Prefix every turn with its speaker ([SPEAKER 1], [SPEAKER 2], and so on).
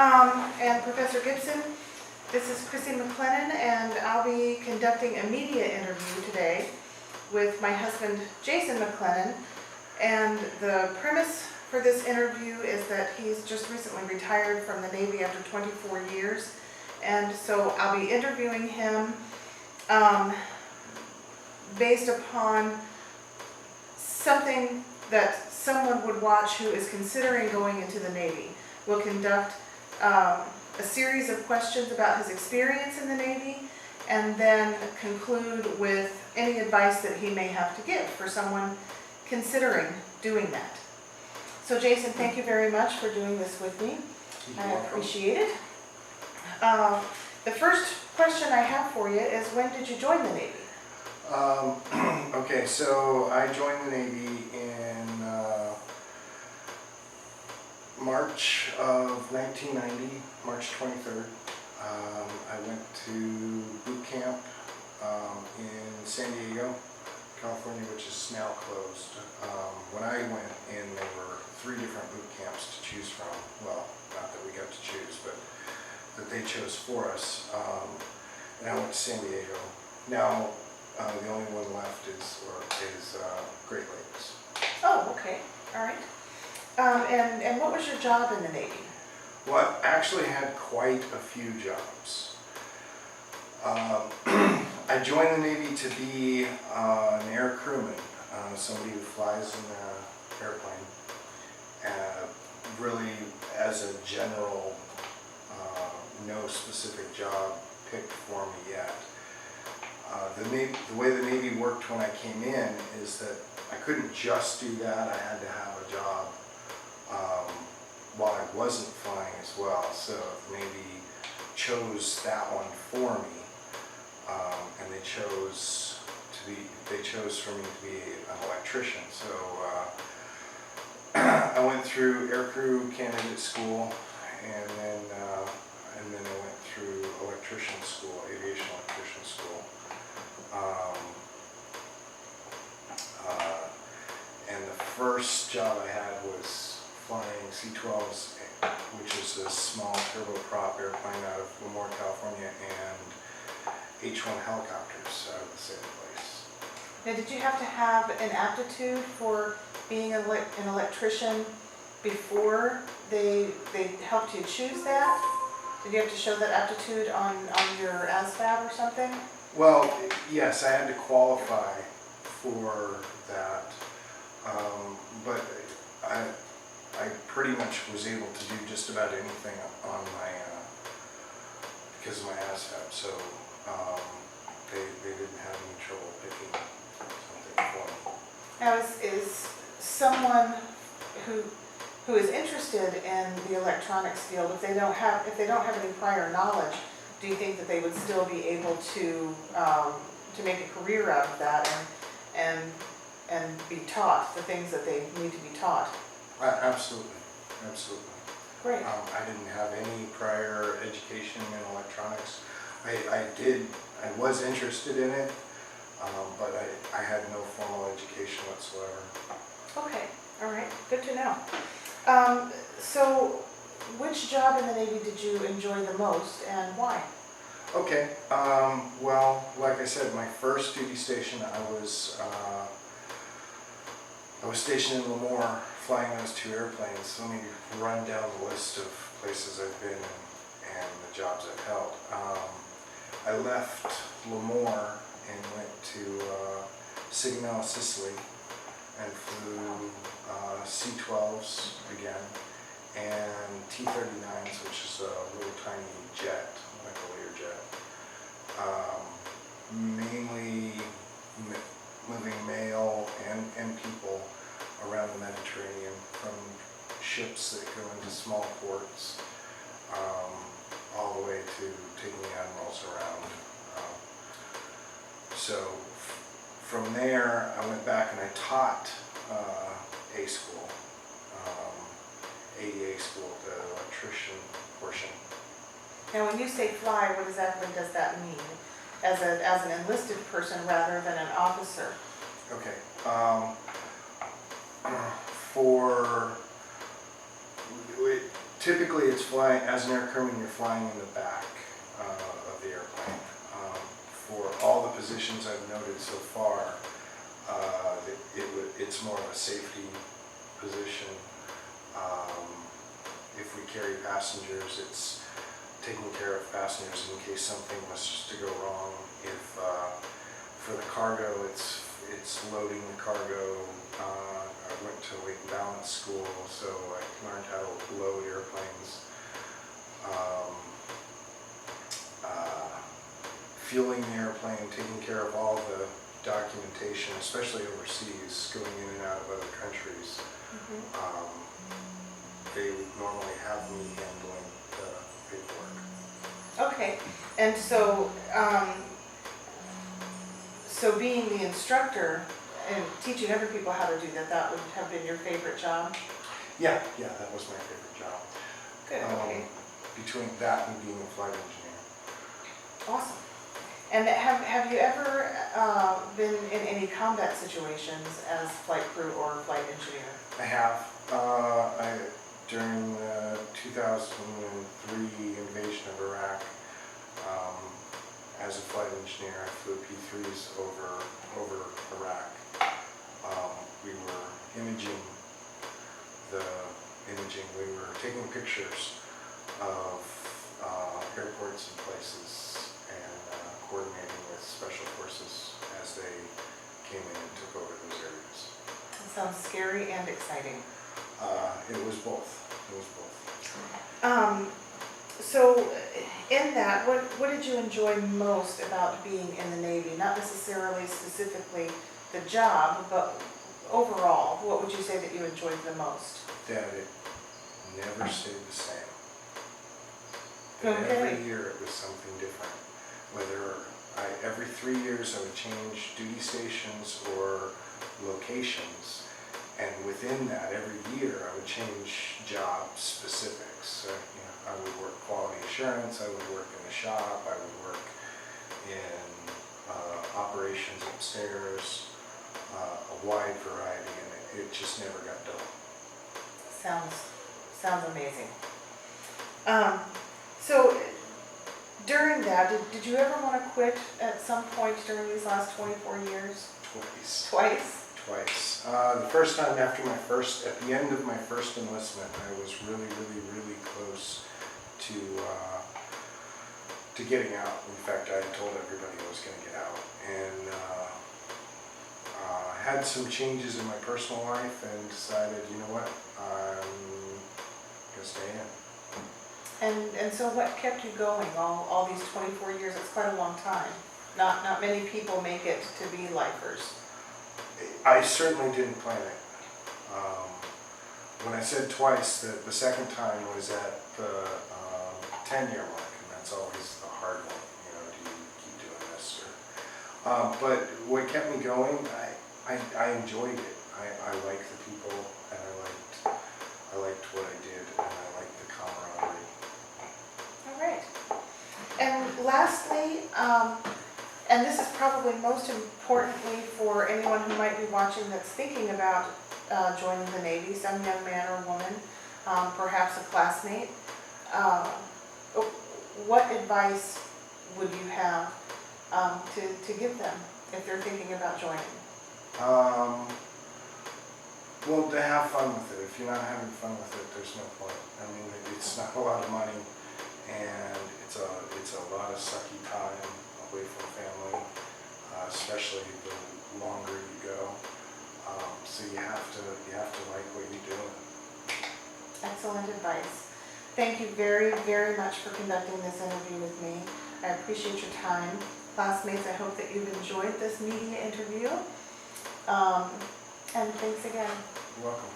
[SPEAKER 1] And Professor Gibson, this is Chrissy McLennan, and I'll be conducting a media interview today with my husband, Jason McLennan. And the premise for this interview is that he's just recently retired from the Navy after 24 years. And so I'll be interviewing him based upon something that someone would watch who is considering going into the Navy. We'll conduct a series of questions about his experience in the Navy, and then conclude with any advice that he may have to give for someone considering doing that. So Jason, thank you very much for doing this with me. I appreciate it. The first question I have for you is, when did you join the Navy?
[SPEAKER 2] Okay, so I joined the Navy in March of 1990, March 23rd. I went to boot camp in San Diego, California, which is now closed. When I went in, there were 3 different boot camps to choose from. Well, not that we got to choose, but that they chose for us. And I went to San Diego. Now, the only one left is Great Lakes.
[SPEAKER 1] Oh, okay, all right. And what was your job in the Navy?
[SPEAKER 2] Well, I actually had quite a few jobs. I joined the Navy to be an air crewman, somebody who flies in an airplane. Really, as a general, no specific job picked for me yet. The way the Navy worked when I came in is that I couldn't just do that. I had to have a job while I wasn't flying as well. So the Navy chose that one for me, and they chose for me to be an electrician. So I went through aircrew candidate school, and then I went through electrician school, aviation electrician school. And the first job I had was flying C-12s, which is a small turboprop airplane out of Lemoore, California, and H-1 helicopters out of the same place.
[SPEAKER 1] Now, did you have to have an aptitude for being an electrician before they helped you choose that? Did you have to show that aptitude on your ASVAB or something?
[SPEAKER 2] Well, yes, I had to qualify for that, but I pretty much was able to do just about anything on my, because of my ASVAB, so they didn't have any trouble picking something for me.
[SPEAKER 1] Now, is someone who is interested in the electronics field, if they don't have any prior knowledge, do you think that they would still be able to make a career out of that and be taught the things that they need to be taught?
[SPEAKER 2] Absolutely.
[SPEAKER 1] Great.
[SPEAKER 2] I didn't have any prior education in electronics. I was interested in it, but I had no formal education whatsoever.
[SPEAKER 1] Okay, all right, good to know. So, which job in the Navy did you enjoy the most, and why?
[SPEAKER 2] Okay, well, like I said, my first duty station, I was stationed in Lemoore, flying those 2 airplanes. Let me run down the list of places I've been and the jobs I've held. I left Lemoore and went to Sigonella, Sicily, and flew C-12s again, and T-39s, which is a little tiny jet, like a Learjet. Mainly moving mail and people around the Mediterranean, from ships that go into small ports, all the way to taking admirals around. So from there, I went back and I taught A school, AEA school, the electrician portion.
[SPEAKER 1] Now, when you say fly, what exactly does that mean? As an enlisted person rather than an officer?
[SPEAKER 2] Okay. Typically, it's flying, as an air crewman, you're flying in the back of the airplane. For all the positions I've noted so far, it's more of a safety position. If we carry passengers, it's taking care of passengers in case something was to go wrong. If for the cargo, it's loading the cargo. I went to weight and balance school, so I learned how to load airplanes. Fueling the airplane, taking care of all the documentation, especially overseas, going in and out of other countries. They would normally have me handling the paperwork.
[SPEAKER 1] Okay, and so, so being the instructor and teaching other people how to do that, that would have been your favorite job?
[SPEAKER 2] Yeah, that was my favorite job.
[SPEAKER 1] Good, okay.
[SPEAKER 2] Between that and being a flight engineer.
[SPEAKER 1] Awesome. And have you ever been in any combat situations as flight crew or flight engineer?
[SPEAKER 2] I have. During the 2003 invasion of Iraq, as a flight engineer, I flew P-3s over Iraq. We were we were taking pictures of airports and places and coordinating with special forces as they came in and took over those areas.
[SPEAKER 1] That sounds scary and exciting.
[SPEAKER 2] It was both.
[SPEAKER 1] So in that, what did you enjoy most about being in the Navy? Not necessarily specifically the job, but overall, what would you say that you enjoyed the most?
[SPEAKER 2] That it never stayed the same.
[SPEAKER 1] Okay.
[SPEAKER 2] Every year it was something different. Every 3 years I would change duty stations or locations, and within that, every year I would change job specifics. I would work quality assurance, I would work in the shop, I would work in operations upstairs, a wide variety, and it just never got dull.
[SPEAKER 1] Sounds amazing. So during that, did you ever want to quit at some point during these last 24 years?
[SPEAKER 2] Twice.
[SPEAKER 1] Twice?
[SPEAKER 2] The first time at the end of my first enlistment, I was really close to getting out. In fact, I had told everybody I was going to get out, and had some changes in my personal life and decided, you know what, I'm going to stay in.
[SPEAKER 1] And so what kept you going all these 24 years? It's quite a long time. Not many people make it to be lifers.
[SPEAKER 2] I certainly didn't plan it. When I said twice, the second time was at the 10-year mark, and that's always the hard one. Do you keep doing this? But what kept me going, I enjoyed it. I liked the people, and I liked what I did, and I liked the camaraderie.
[SPEAKER 1] All right. And lastly, and this is probably most importantly for anyone who might be watching that's thinking about joining the Navy, some young man or woman, perhaps a classmate, what advice would you have to give them if they're thinking about joining?
[SPEAKER 2] Well, to have fun with it. If you're not having fun with it, there's no point. I mean, it's not a lot of money, and it's a lot of sucky time away from family, especially the longer you go. So you have to like what you're doing.
[SPEAKER 1] Excellent advice. Thank you very, very much for conducting this interview with me. I appreciate your time. Classmates, I hope that you've enjoyed this media interview. And thanks again.
[SPEAKER 2] You're welcome.